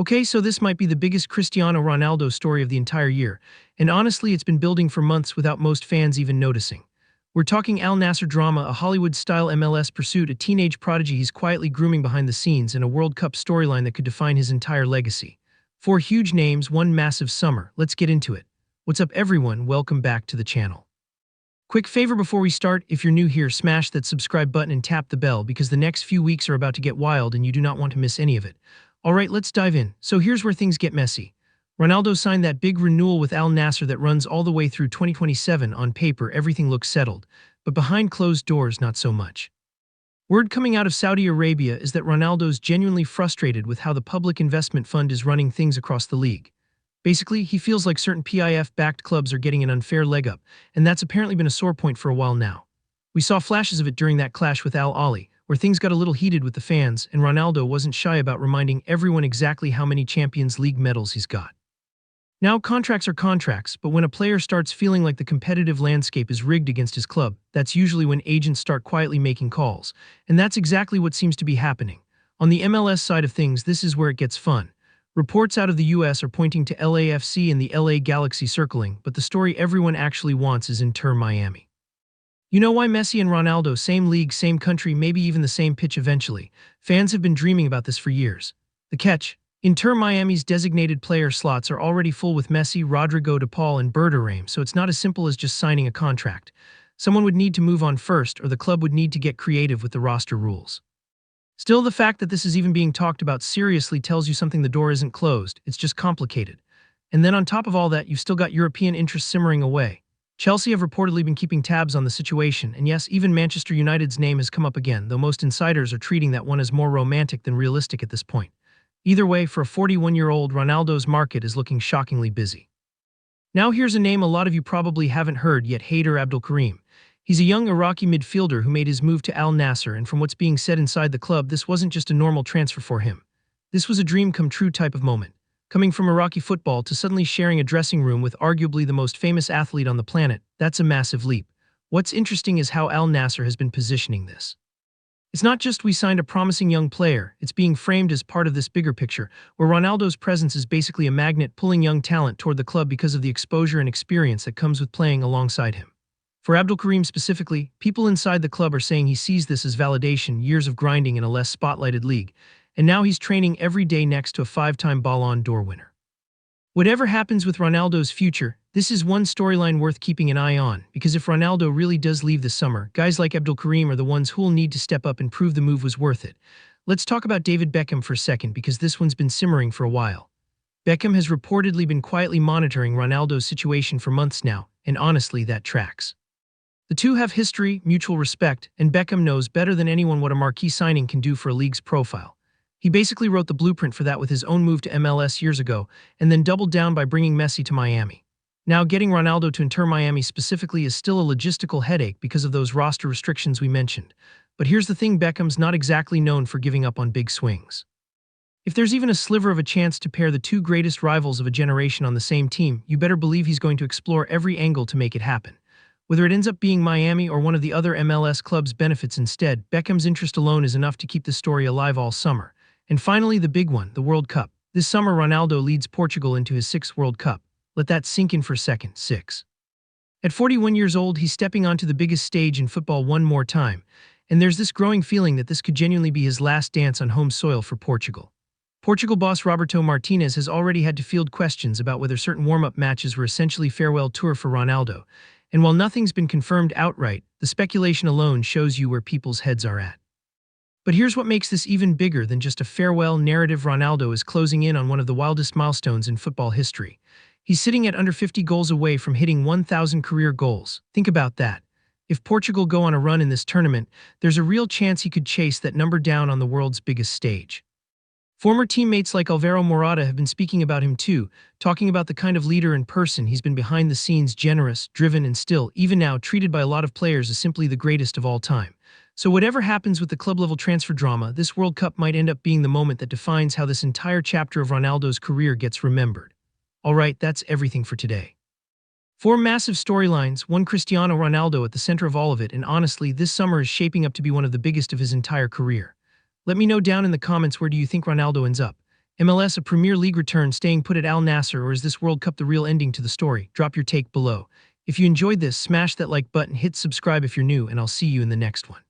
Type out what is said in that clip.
Okay, so this might be the biggest Cristiano Ronaldo story of the entire year, and honestly, it's been building for months without most fans even noticing. We're talking Al-Nassr drama, a Hollywood-style MLS pursuit, a teenage prodigy he's quietly grooming behind the scenes, and a World Cup storyline that could define his entire legacy. Four huge names, one massive summer. Let's get into it. What's up, everyone? Welcome back to the channel. Quick favor before we start, if you're new here, smash that subscribe button and tap the bell because the next few weeks are about to get wild and you do not want to miss any of it. Alright, let's dive in. So here's where things get messy. Ronaldo signed that big renewal with Al-Nassr that runs all the way through 2027. On paper, everything looks settled, but behind closed doors, not so much. Word coming out of Saudi Arabia is that Ronaldo's genuinely frustrated with how the public investment fund is running things across the league. Basically, he feels like certain PIF-backed clubs are getting an unfair leg up, and that's apparently been a sore point for a while now. We saw flashes of it during that clash with Al Ahly, where things got a little heated with the fans, and Ronaldo wasn't shy about reminding everyone exactly how many Champions League medals he's got. Now, contracts are contracts, but when a player starts feeling like the competitive landscape is rigged against his club, that's usually when agents start quietly making calls, and that's exactly what seems to be happening. On the MLS side of things, this is where it gets fun. Reports out of the US are pointing to LAFC and the LA Galaxy circling, but the story everyone actually wants is Inter Miami. You know why Messi and Ronaldo, same league, same country, maybe even the same pitch eventually? Fans have been dreaming about this for years. The catch? Inter Miami's designated player slots are already full with Messi, Rodrigo de Paul, and Berterame, so it's not as simple as just signing a contract. Someone would need to move on first, or the club would need to get creative with the roster rules. Still, the fact that this is even being talked about seriously tells you something. The door isn't closed, it's just complicated. And then on top of all that, you've still got European interests simmering away. Chelsea have reportedly been keeping tabs on the situation, and yes, even Manchester United's name has come up again, though most insiders are treating that one as more romantic than realistic at this point. Either way, for a 41-year-old, Ronaldo's market is looking shockingly busy. Now here's a name a lot of you probably haven't heard yet: Haider Abdulkarim. He's a young Iraqi midfielder who made his move to Al-Nassr, and from what's being said inside the club, this wasn't just a normal transfer for him. This was a dream-come-true type of moment. Coming from Iraqi football to suddenly sharing a dressing room with arguably the most famous athlete on the planet, that's a massive leap. What's interesting is how Al-Nassr has been positioning this. It's not just we signed a promising young player, it's being framed as part of this bigger picture, where Ronaldo's presence is basically a magnet pulling young talent toward the club because of the exposure and experience that comes with playing alongside him. For Abdulkarim specifically, people inside the club are saying he sees this as validation, years of grinding in a less spotlighted league, and now he's training every day next to a 5-time Ballon d'Or winner. Whatever happens with Ronaldo's future, this is one storyline worth keeping an eye on, because if Ronaldo really does leave this summer, guys like Abdulkarim are the ones who'll need to step up and prove the move was worth it. Let's talk about David Beckham for a second, because this one's been simmering for a while. Beckham has reportedly been quietly monitoring Ronaldo's situation for months now, and honestly, that tracks. The two have history, mutual respect, and Beckham knows better than anyone what a marquee signing can do for a league's profile. He basically wrote the blueprint for that with his own move to MLS years ago, and then doubled down by bringing Messi to Miami. Now, getting Ronaldo to Inter Miami specifically is still a logistical headache because of those roster restrictions we mentioned. But here's the thing: Beckham's not exactly known for giving up on big swings. If there's even a sliver of a chance to pair the two greatest rivals of a generation on the same team, you better believe he's going to explore every angle to make it happen. Whether it ends up being Miami or one of the other MLS clubs benefits instead, Beckham's interest alone is enough to keep the story alive all summer. And finally, the big one, the World Cup. This summer, Ronaldo leads Portugal into his 6th World Cup. Let that sink in for a second. 6. At 41 years old, he's stepping onto the biggest stage in football one more time, and there's this growing feeling that this could genuinely be his last dance on home soil for Portugal. Portugal boss Roberto Martinez has already had to field questions about whether certain warm-up matches were essentially farewell tour for Ronaldo. And while nothing's been confirmed outright, the speculation alone shows you where people's heads are at. But here's what makes this even bigger than just a farewell narrative: Ronaldo is closing in on one of the wildest milestones in football history. He's sitting at under 50 goals away from hitting 1,000 career goals. Think about that. If Portugal go on a run in this tournament, there's a real chance he could chase that number down on the world's biggest stage. Former teammates like Alvaro Morata have been speaking about him too, talking about the kind of leader and person he's been behind the scenes: generous, driven, and still, even now, treated by a lot of players as simply the greatest of all time. So whatever happens with the club-level transfer drama, this World Cup might end up being the moment that defines how this entire chapter of Ronaldo's career gets remembered. Alright, that's everything for today. 4 massive storylines, one Cristiano Ronaldo at the center of all of it, and honestly, this summer is shaping up to be one of the biggest of his entire career. Let me know down in the comments, where do you think Ronaldo ends up? MLS a Premier League return, staying put at Al-Nassr, or is this World Cup the real ending to the story? Drop your take below. If you enjoyed this, smash that like button, hit subscribe if you're new, and I'll see you in the next one.